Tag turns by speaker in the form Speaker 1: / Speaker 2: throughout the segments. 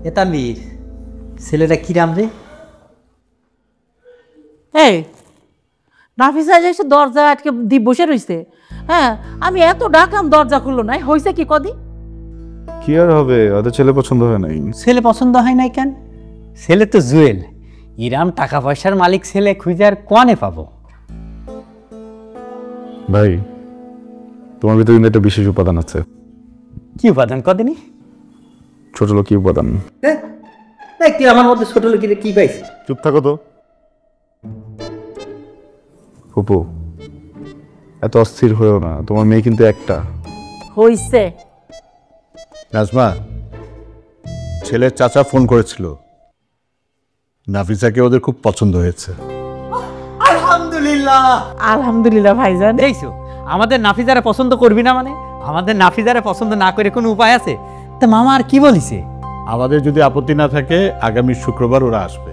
Speaker 1: এটা মীর ছেলেটা কিরাম রে?
Speaker 2: এই নাফিসা এসে দরজা আটকে দ্বীপ বসে রইছে। হ্যাঁ, আমি এত ডাকলাম দরজা খুললো নাই, হয়েছে কি কদি?
Speaker 3: কি আর হবে, ওদের ছেলে পছন্দ হয় নাই।
Speaker 1: ছেলে পছন্দ হয় নাই কেন? ছেলে তো জুয়েল, ইরাম টাকা পয়সার মালিক ছেলে খুঁজে আর কোয়ানে পাবো?
Speaker 3: ভাই, তোমার ভিতরে কিন্তু একটা বিশেষ উপাদান আছে।
Speaker 1: কি উপাদান কদিনই?
Speaker 3: ছোট লোক কি উপাদান?
Speaker 1: তুই আমার মধ্যে ছোট লোকের কি পাইছিস?
Speaker 3: চুপ থাকো তো। ফুপু, এত অস্থির হয়েও না, তোমার মেয়ে কিন্তু একটা।
Speaker 2: হইছে।
Speaker 4: নাজমা, ছেলের চাচা ফোন করেছিল, নাফিসাকে ওদের খুব পছন্দ হয়েছে।
Speaker 1: আলহামদুলিল্লাহ।
Speaker 2: আলহামদুলিল্লাহ ভাইজান।
Speaker 1: দেখছো, আমাদের নাফিজারে পছন্দ করবি না মানে? আমাদের নাফিজারে পছন্দ না করে কোনো উপায় আছে? তা মামা আর কি বলিছে?
Speaker 4: আমাদের যদি আপত্তি না থাকে আগামী শুক্রবার ওরা আসবে,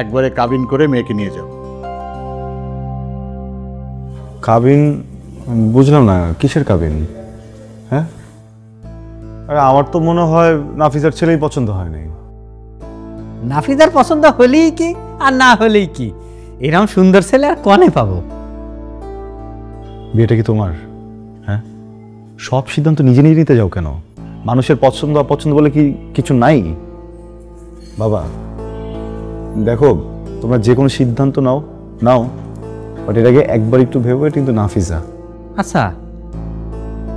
Speaker 4: একবারে কাবিন করে মেয়েকে নিয়ে যাও।
Speaker 3: কাবিন? বুঝলাম না, কিসের কাবিন? হ্যাঁ, আরে আমার তো মনে হয় নাফিজার ছেলেই পছন্দ হয় নাই।
Speaker 1: নাফিজার পছন্দ হলেই কি আর না হলেই কি, এরকম সুন্দর ছেলে আর কোয়ানে পাবো?
Speaker 3: বিয়েটা কি তোমার? হ্যাঁ, সব সিদ্ধান্ত নিজে নিজে নিতে যাও কেন? মানুষের পছন্দ অপছন্দ বলে কি কিছু নাই? বাবা দেখো, তোমরা যে কোনো সিদ্ধান্ত নাও, বাট এর আগে একবার একটু ভেবো, এটা কিন্তু নাফিজা।
Speaker 1: আচ্ছা,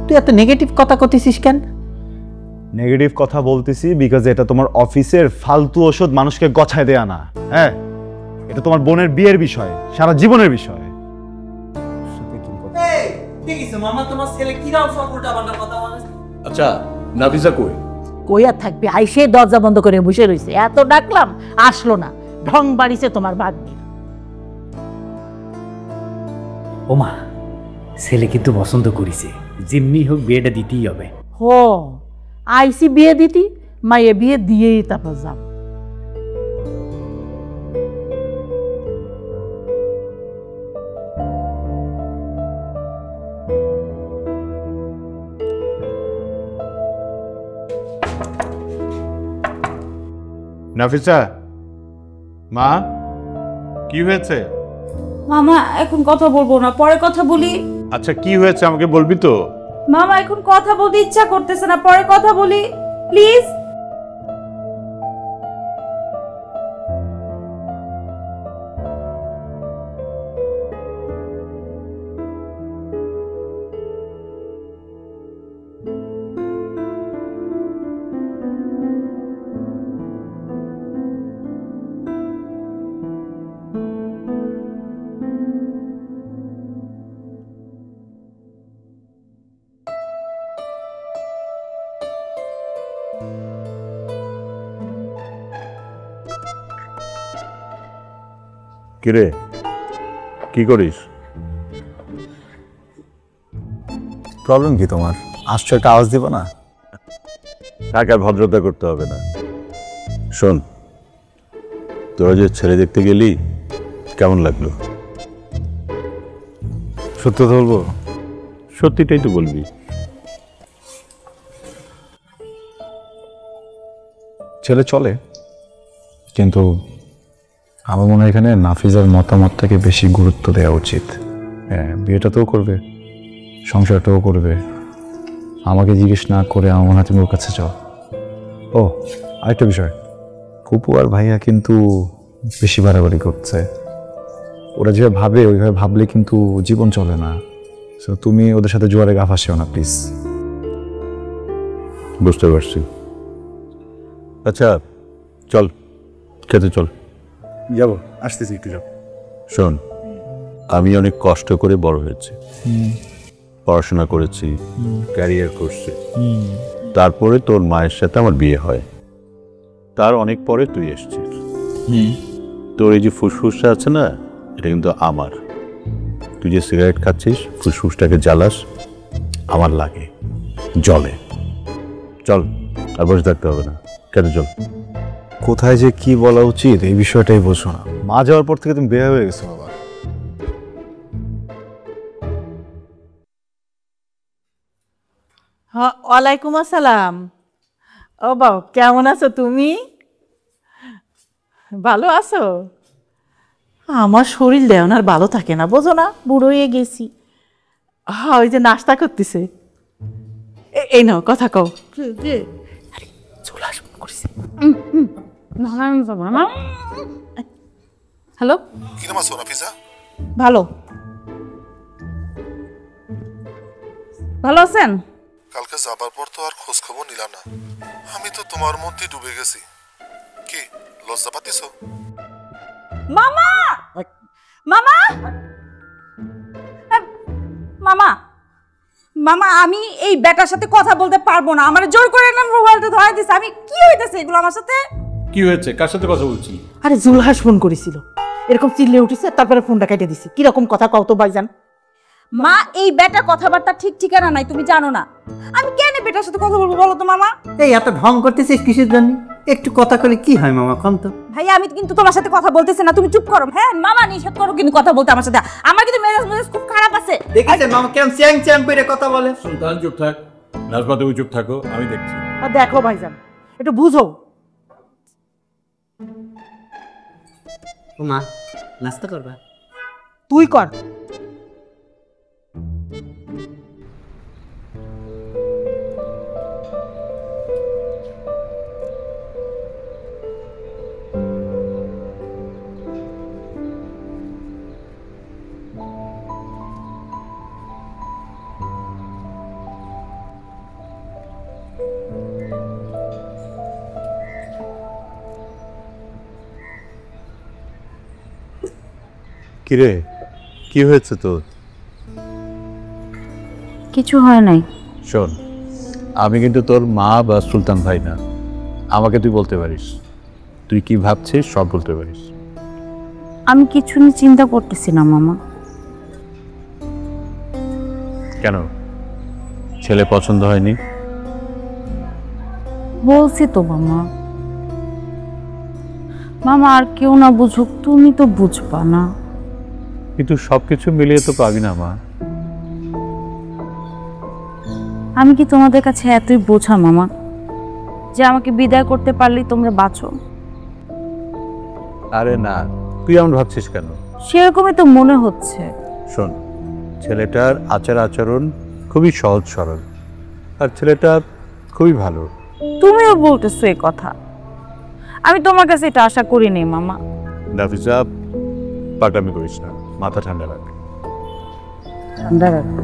Speaker 1: তুই এত নেগেটিভ কথা কইছিস কেন?
Speaker 3: নেগেটিভ কথা বলতেছি বিকজ এটা তোমার অফিসের ফালতু ওষুধ মানুষকে গছায় দেয়া না। হ্যাঁ, এটা তোমার বোনের বিয়ের বিষয়, সারা জীবনের বিষয়।
Speaker 4: আচ্ছা, নাফিসা কই?
Speaker 2: কই আর থাকবে, আইসে দরজা বন্ধ করে বসে রইছে। এত ডাকলাম আসলো না, ঢং বাড়িছে তোমার ভাগ্নি।
Speaker 1: ওমা, ছেলে কিন্তু পছন্দ করিছে, যেমনি হোক বিয়েটা দিতেই হবে।
Speaker 2: হো, আইসি বিয়ে দিতি, মাইয়ে বিয়ে দিয়েই তারপর যাব।
Speaker 4: নাফিসা, মা, কি হয়েছে?
Speaker 5: মামা এখন কথা বলবো না, পরে কথা বলি।
Speaker 4: আচ্ছা, কি হয়েছে আমাকে বলবি তো?
Speaker 5: মামা এখন কথা বলতে ইচ্ছা করতেছে না, পরে কথা বলি প্লিজ।
Speaker 4: কিরে, কি করিস?
Speaker 3: প্রবলেম কি তোমার? আসছো, একটা আওয়াজ দিব না?
Speaker 4: থাক, আর ভদ্রতা করতে হবে না। শোন, তোরা যে ছেলে দেখতে গেলি কেমন লাগলো?
Speaker 3: সত্য তো বলবো?
Speaker 4: সত্যিটাই তো বলবি।
Speaker 3: ছেলে চলে, কিন্তু আমার মনে হয় এখানে নাফিজার মতামতটাকে বেশি গুরুত্ব দেওয়া উচিত। হ্যাঁ, বিয়েটাতেও করবে, সংসারটাও করবে, আমাকে জিজ্ঞেস না করে আমার মনে হয় তুমি ওর কাছে যাও। ও, আরেকটা বিষয়, ফুপু আর ভাইয়া কিন্তু বেশি বাড়াবাড়ি করছে। ওরা যেভাবে ভাবে ওইভাবে ভাবলে কিন্তু জীবন চলে না। সো তুমি ওদের সাথে জোয়ারে গা ভাসিও না প্লিজ।
Speaker 4: বুঝতে পারছি। আচ্ছা চল, খেতে চল।
Speaker 3: যাবো, আসতেছি, একটু যাবো।
Speaker 4: শোন, আমি অনেক কষ্ট করে বড় হয়েছি, পড়াশোনা করেছি, ক্যারিয়ার করছি, তারপরে তোর মায়ের সাথে আমার বিয়ে হয়। তার অনেক পরে তুই এসছিস। তোর এই যে ফুসফুসটা আছে না, এটা কিন্তু আমার। তুই যে সিগারেট খাচ্ছিস, ফুসফুসটাকে জ্বালাস, আমার লাগে, জলে। চল, আর বসে থাকতে হবে না, খেতে চল।
Speaker 3: কোথায় যে কি বলা উচিত এই বিষয়টাই বোঝো না। মা যাওয়ার পর থেকে তুমি বের হয়ে গেছো বাবা।
Speaker 2: ওয়ালাইকুম আসসালাম। ও বাবা, কেমন আছো তুমি? ভালো আছো? আমার শরীর দেও আর ভালো থাকে না, বোঝো না, বুড়ো হয়ে গেছি। হ্যাঁ, ওই যে নাস্তা করতেছে। এই নাও, কথা কও। আরে, চলে আসবো করেছি। হ্যালো,
Speaker 6: কিরম আছো নাফিসা?
Speaker 2: ভালো। ভালো আছেন?
Speaker 6: কালকে যাবার পর তো আর খোঁজ খবর নিলা না। আমি তো তোমার মধ্যে ডুবে গেছি। কি লজ্জা পাতিস?
Speaker 5: মামা মামা মামা মামা আমি এই বেটার সাথে কথা বলতে পারবো না, আমার জোর করে না মোবাইলটা ধরে দিছে। আমি কি হইতেছে এগুলো আমার সাথে?
Speaker 3: কি হয়েছে? কার সাথে কথা বলছি?
Speaker 2: আরে জুলহাস ফোন করেছিল, এরকম চিল্লে উঠেছে, তারপরে ফোনটা কেটে দিছি। কিরকম কথা কও তো ভাইজান?
Speaker 5: মা, এই বেটার কথাবার্তা ঠিক ঠিকানা নাই, তুমি জানো না। আমি কেন বেটার সাথে কথা বলবো বলো তো মামা?
Speaker 1: এই এত ঢং করতেছিস কিসের জন্য? একটু কথা কলে কি হয় মামা, কম তো।
Speaker 5: ভাই আমি কিন্তু তোমার সাথে কথা বলতেছি না, তুমি চুপ করো। হ্যাঁ মামা, নিষেধ করো কিন্তু কথা বলতে আমার সাথে। আমার কিন্তু মেজাজ খুব খারাপ আছে।
Speaker 1: দেখেছেন মামা কেমন চ্যাং চ্যাং করে কথা বলে?
Speaker 3: সুলতান চুপ থাক, নাজমা তুমি চুপ থাকো, আমি দেখছি।
Speaker 2: আর দেখো ভাইজান, একটু বুঝো।
Speaker 1: মা, নাস্তা করবা?
Speaker 2: তুই কর।
Speaker 4: কিরে, কি হয়েছে তোর?
Speaker 5: কিছু হয় নাই।
Speaker 4: শোন, আমি কিন্তু তোর মা বা সুলতান ভাই না। আমাকে তুই বলতে পারিস, তুই কি ভাবছিস সব বলতে পারিস।
Speaker 5: আমি কিছু নিয়ে চিন্তা করতেছি না মামা।
Speaker 4: কেন, ছেলে পছন্দ হয়নি?
Speaker 5: বলছি তো মামা। মামা আর কেউ না বুঝুক, তুমি তো বুঝবা না।
Speaker 4: কিন্তু সবকিছু মিলিয়ে তো পাবি না মা।
Speaker 5: আমি কি তোমাদের কাছে এতই বোঝা মামা যে আমাকে বিদায় করতে পারলেই তোমরা বাঁচো?
Speaker 4: আরে না, তুই এমন ভাবছিস কেন?
Speaker 5: সেরকমই তো মনে হচ্ছে।
Speaker 4: শোন, ছেলেটার আচার আচরণ খুবই সহজ সরল, আর ছেলেটা খুবই ভালো।
Speaker 5: তুমিও বলতেছো এই কথা, আমি তোমার কাছে এটা আশা করিনি মামা।
Speaker 4: নাফিসা, পাটামি করিস না, মাথা ঠান্ডা রাখ।
Speaker 5: ঠান্ডা রাখো।